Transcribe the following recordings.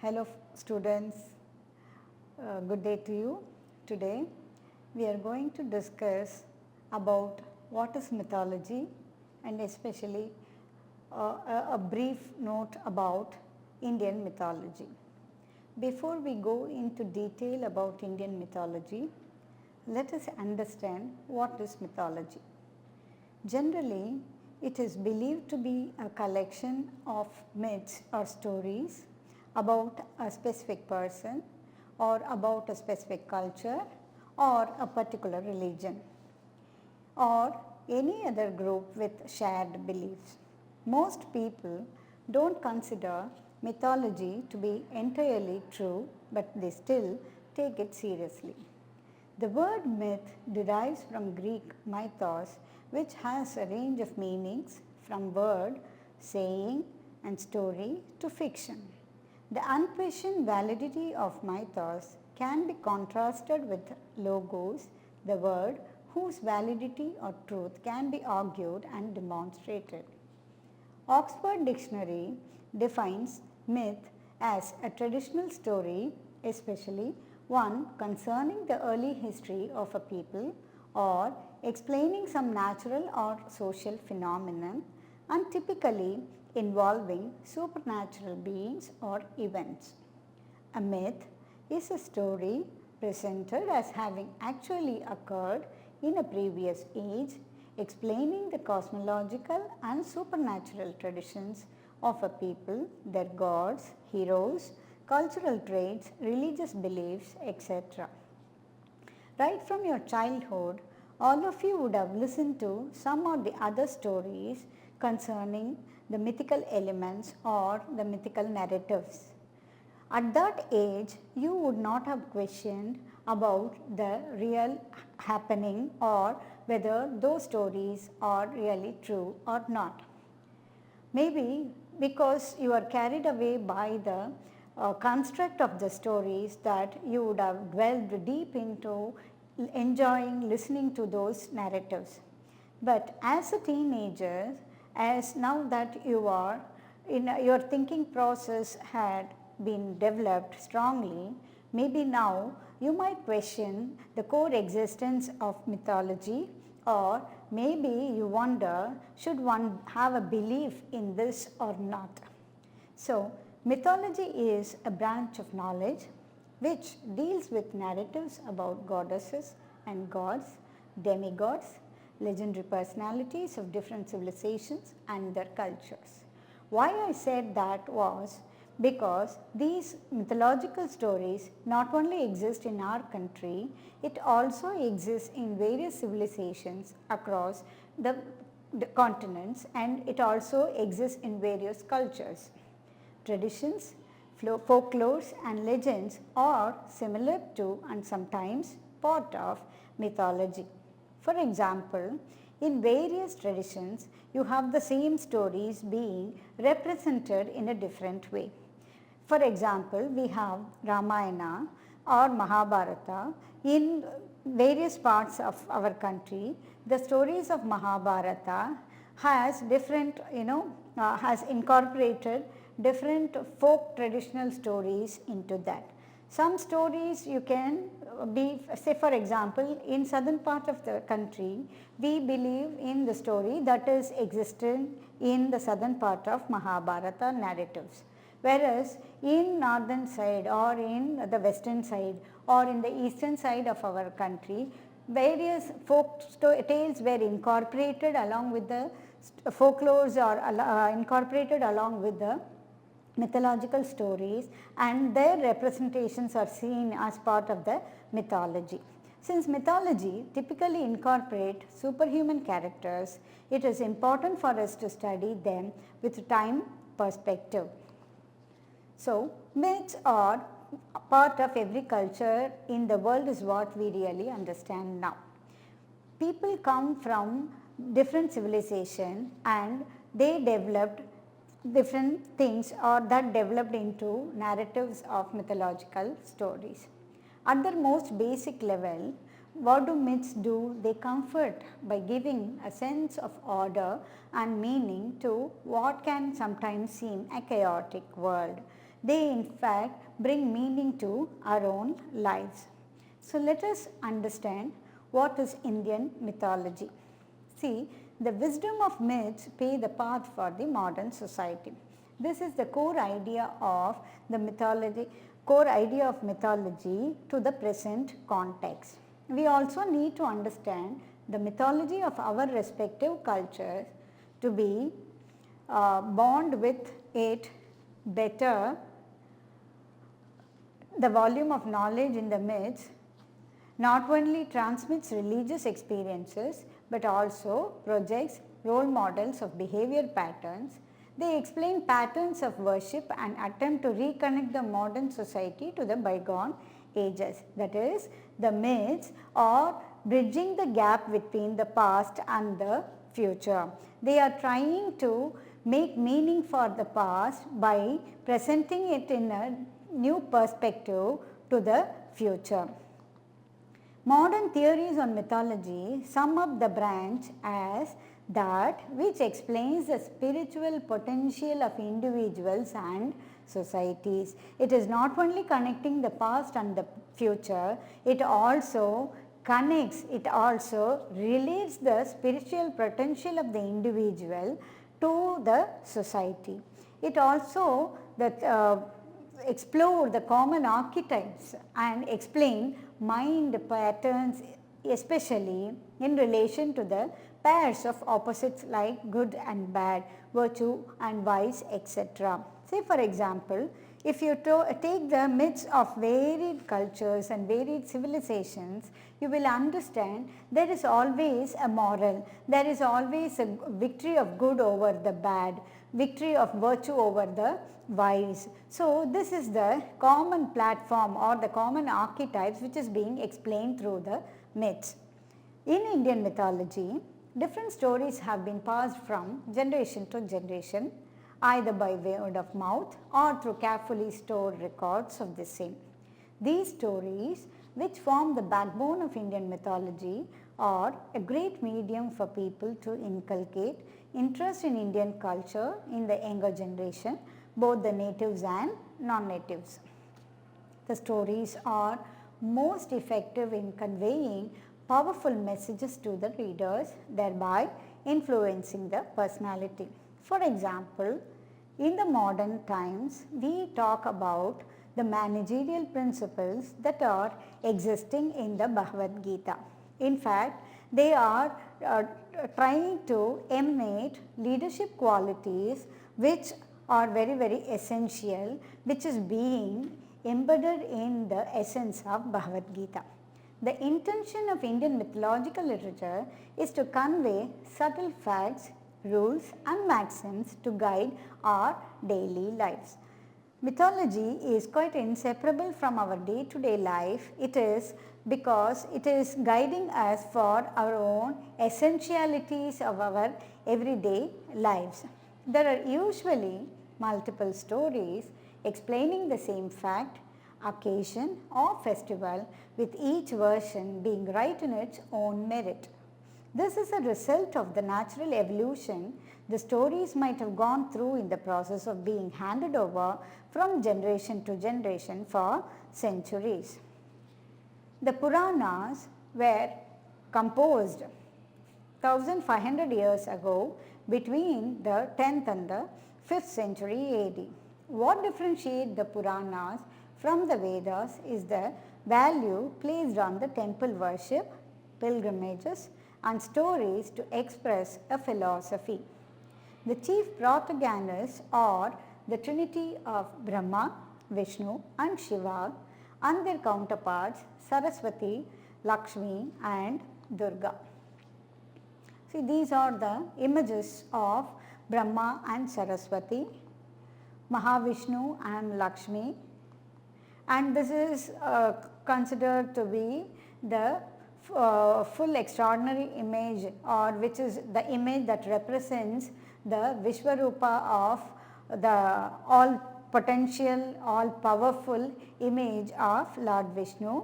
Hello students, good day to you. Today we are going to discuss about what is mythology and especially a brief note about Indian mythology. Before we go into detail about Indian mythology, let us understand what is mythology. Generally, it is believed to be a collection of myths or stories about a specific person or about a specific culture or a particular religion or any other group with shared beliefs. Most people don't consider mythology to be entirely true, but they still take it seriously. The word myth derives from Greek mythos, which has a range of meanings from word, saying and story to fiction. The unquestioned validity of mythos can be contrasted with logos, the word whose validity or truth can be argued and demonstrated. Oxford Dictionary defines myth as a traditional story, especially one concerning the early history of a people or explaining some natural or social phenomenon, and typically involving supernatural beings or events. A myth is a story presented as having actually occurred in a previous age, explaining the cosmological and supernatural traditions of a people, their gods, heroes, cultural traits, religious beliefs, etc. Right from your childhood, all of you would have listened to some or the other stories concerning the mythical elements or the mythical narratives. At that age, you would not have questioned about the real happening or whether those stories are really true or not. Maybe because you are carried away by the construct of the stories that you would have dwelled deep into enjoying listening to those narratives. But as a teenager, as now that you are in your thinking process had been developed strongly, maybe now you might question the core existence of mythology, or maybe you wonder, should one have a belief in this or not? So, mythology is a branch of knowledge which deals with narratives about goddesses and gods, demigods, legendary personalities of different civilizations and their cultures. Why I said that was because these mythological stories not only exist in our country, it also exists in various civilizations across the continents, and it also exists in various cultures. Traditions, folklores and legends are similar to and sometimes part of mythology. For example, in various traditions, you have the same stories being represented in a different way. For example, we have Ramayana or Mahabharata. In various parts of our country, the stories of Mahabharata has different, has incorporated different folk traditional stories into that. Some stories you can be, say for example, in southern part of the country, we believe in the story that is existent in the southern part of Mahabharata narratives. Whereas in northern side or in the western side or in the eastern side of our country, various folk tales were incorporated along with the folklores or incorporated along with the mythological stories, and their representations are seen as part of the mythology. Since mythology typically incorporates superhuman characters, it is important for us to study them with time perspective. So, myths are part of every culture in the world is what we really understand now. People come from different civilization and they developed different things or that developed into narratives of mythological stories. At their most basic level, what do myths do? They comfort by giving a sense of order and meaning to what can sometimes seem a chaotic world. They in fact bring meaning to our own lives. So let us understand what is Indian mythology. See, the wisdom of myths pave the path for the modern society. This is the core idea of the mythology, to the present context. We also need to understand the mythology of our respective cultures to be bond with it better. The volume of knowledge in the myths not only transmits religious experiences but also projects role models of behavior patterns. They explain patterns of worship and attempt to reconnect the modern society to the bygone ages. That is, the myths are bridging the gap between the past and the future. They are trying to make meaning for the past by presenting it in a new perspective to the future. Modern theories on mythology sum up the branch as that which explains the spiritual potential of individuals and societies. It is not only connecting the past and the future, it also connects, it also relates the spiritual potential of the individual to the society. It also explore the common archetypes and explain mind patterns, especially in relation to the pairs of opposites like good and bad, virtue and vice, etc. Say for example, if you take the myths of varied cultures and varied civilizations, you will understand there is always a moral, there is always a victory of good over the bad, victory of virtue over the vice. So this is the common platform or the common archetypes which is being explained through the myths. In Indian mythology, different stories have been passed from generation to generation, either by word of mouth or through carefully stored records of the same. These stories, which form the backbone of Indian mythology, are a great medium for people to inculcate interest in Indian culture in the younger generation, both the natives and non-natives. The stories are most effective in conveying powerful messages to the readers, thereby influencing the personality. For example, in the modern times, we talk about the managerial principles that are existing in the Bhagavad Gita. In fact, they are trying to emanate leadership qualities which are very essential, which is being embedded in the essence of Bhagavad Gita. The intention of Indian mythological literature is to convey subtle facts, rules and maxims to guide our daily lives. Mythology is quite inseparable from our day-to-day life. It is because it is guiding us for our own essentialities of our everyday lives. There are usually multiple stories explaining the same fact, occasion or festival, with each version being right in its own merit. This is a result of the natural evolution the stories might have gone through in the process of being handed over from generation to generation for centuries. The Puranas were composed 1500 years ago between the 10th and the 5th century AD. What differentiates the Puranas from the Vedas is the value placed on the temple worship, pilgrimages and stories to express a philosophy. The chief protagonists are the trinity of Brahma, Vishnu and Shiva and their counterparts Saraswati, Lakshmi and Durga. See, these are the images of Brahma and Saraswati, Mahavishnu and Lakshmi, and this is considered to be the full extraordinary image, or which is the image that represents the Vishwarupa of the all potential, all powerful image of Lord Vishnu.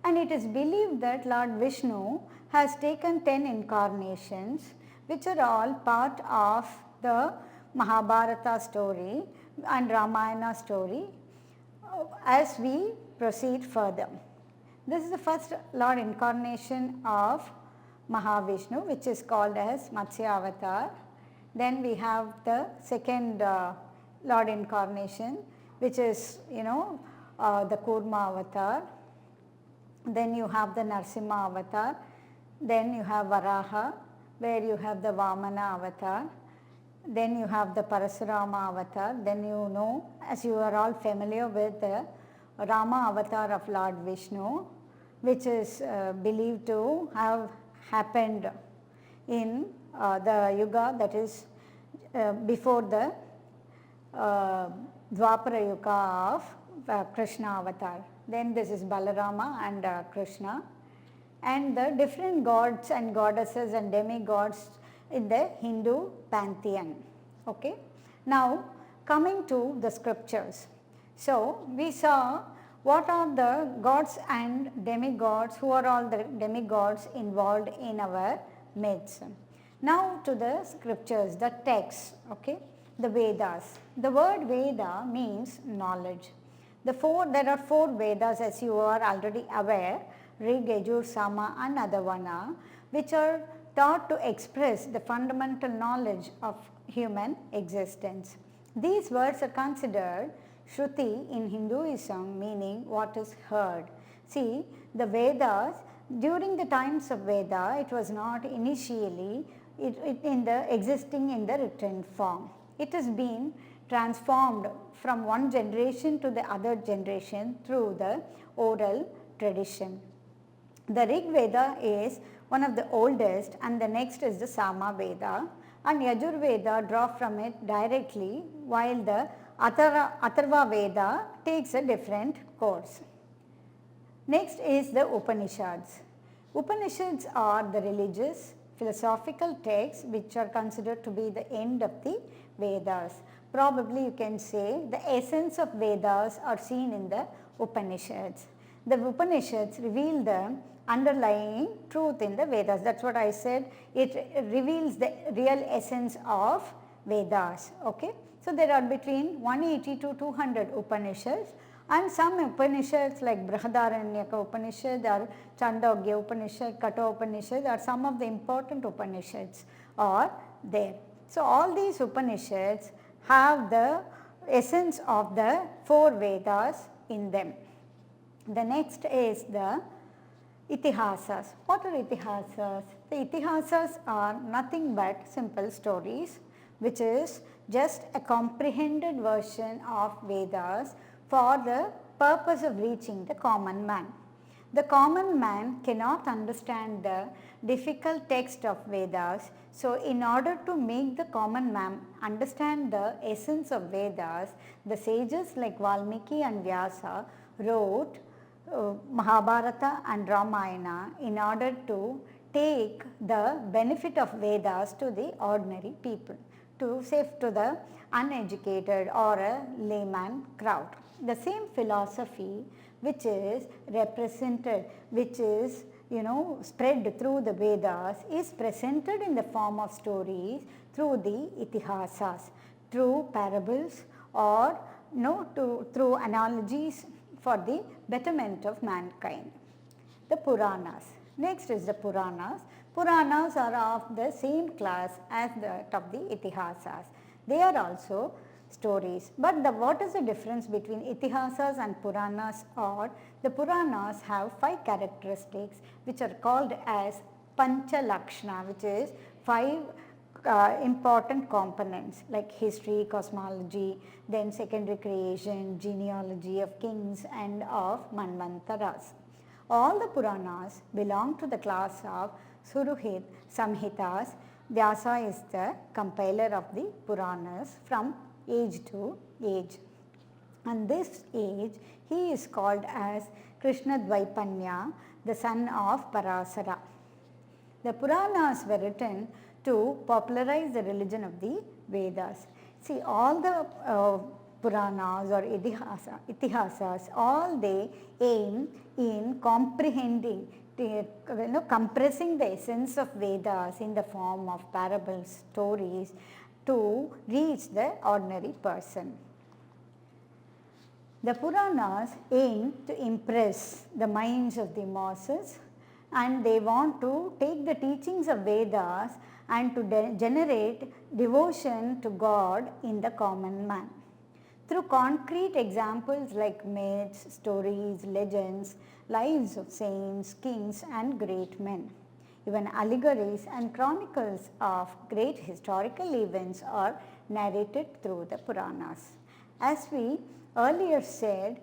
And it is believed that Lord Vishnu has taken 10 incarnations, which are all part of the Mahabharata story, and Ramayana story as we proceed further. This is the first Lord incarnation of Mahavishnu, which is called as Matsya Avatar. Then we have the second Lord incarnation, which is the Kurma Avatar. Then you have the Narsimha Avatar. Then you have Varaha, where you have the Vamana Avatar. Then you have the Parasurama Avatar. Then as you are all familiar with the Rama Avatar of Lord Vishnu, which is believed to have happened in the Yuga, that is before the Dwapara Yuga of Krishna Avatar. Then this is Balarama and Krishna, and the different gods and goddesses and demigods in the Hindu pantheon. Okay. Now coming to the scriptures. So we saw what are the gods and demigods, who are all the demigods involved in our myths. Now to the scriptures, the texts, okay, the Vedas. The word Veda means knowledge. There are 4 Vedas, as you are already aware, Rig, Yajur, Sama and Adhavana, which are taught to express the fundamental knowledge of human existence. These words are considered Shruti in Hinduism, meaning what is heard. See, the Vedas, during the times of Veda, it was not initially existing in the written form. It has been transformed from one generation to the other generation through the oral tradition. The Rig Veda is one of the oldest, and the next is the Sama Veda, and Yajur Veda draw from it directly, while the Atharva Veda takes a different course. Next is the Upanishads. Upanishads are the religious, philosophical texts which are considered to be the end of the Vedas. Probably you can say the essence of Vedas are seen in the Upanishads. The Upanishads reveal the underlying truth in the Vedas. That's what I said. It reveals the real essence of Vedas. Okay. So there are between 180 to 200 Upanishads, and some Upanishads like Brihadaranyaka Upanishad or Chandogya Upanishad, Katha Upanishad are some of the important Upanishads are there. So all these Upanishads have the essence of the 4 Vedas in them. The next is the Itihasas. What are Itihasas? The Itihasas are nothing but simple stories, which is just a comprehended version of Vedas for the purpose of reaching the common man. The common man cannot understand the difficult text of Vedas, so in order to make the common man understand the essence of Vedas, the sages like Valmiki and Vyasa wrote Mahabharata and Ramayana in order to take the benefit of Vedas to the ordinary people, to the uneducated or a layman crowd. The same philosophy which is represented, which is spread through the Vedas, is presented in the form of stories through the Itihasas, through parables or through analogies for the betterment of mankind. The Puranas. Next is the Puranas. Puranas are of the same class as that of the Itihasas. They are also stories. But what is the difference between Itihasas and Puranas? Or the Puranas have 5 characteristics which are called as Pancha Lakshana, which is 5 important components like history, cosmology, then secondary creation, genealogy of kings and of Manvantaras. All the Puranas belong to the class of Suruhit Samhitas. Vyasa is the compiler of the Puranas from age to age. And this age, he is called as Krishna Dvaipanya, the son of Parasara. The Puranas were written to popularize the religion of the Vedas. See, all the Puranas or Itihasas, all they aim in comprehending, compressing the essence of Vedas in the form of parables, stories, to reach the ordinary person. The Puranas aim to impress the minds of the masses, and they want to take the teachings of Vedas and to generate devotion to God in the common man. Through concrete examples like myths, stories, legends, lives of saints, kings and great men. Even allegories and chronicles of great historical events are narrated through the Puranas. As we earlier said,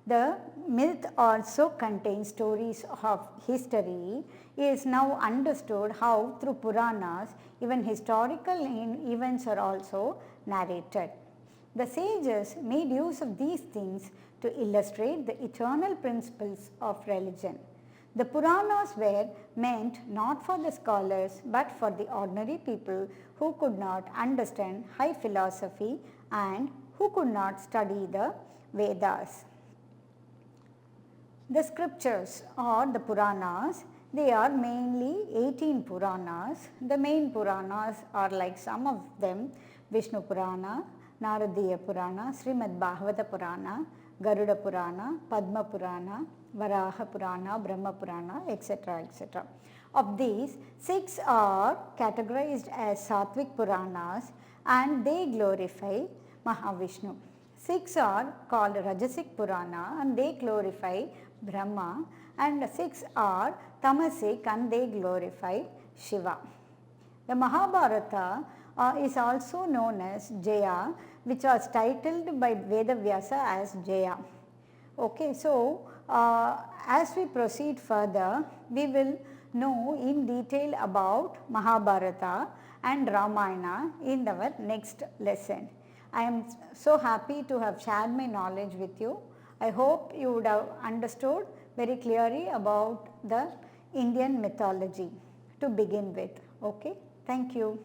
the myth also contains stories of history. Is now understood how through Puranas even historical events are also narrated. The sages made use of these things to illustrate the eternal principles of religion. The Puranas were meant not for the scholars but for the ordinary people who could not understand high philosophy and who could not study the Vedas. The scriptures or the Puranas, they are mainly 18 Puranas. The main Puranas are like some of them: Vishnu Purana, Naradiya Purana, Srimad Bhagavata Purana, Garuda Purana, Padma Purana, Varaha Purana, Brahma Purana, etc. etc. Of these, 6 are categorized as Sattvic Puranas and they glorify Mahavishnu. 6 are called Rajasic Purana and they glorify Brahma, and 6 are Tamasic and they glorify Shiva. The Mahabharata is also known as Jaya, which was titled by Vedavyasa as Jaya. Okay, so as we proceed further, we will know in detail about Mahabharata and Ramayana in our next lesson. I am so happy to have shared my knowledge with you. I hope you would have understood very clearly about the Indian mythology to begin with. Okay, thank you.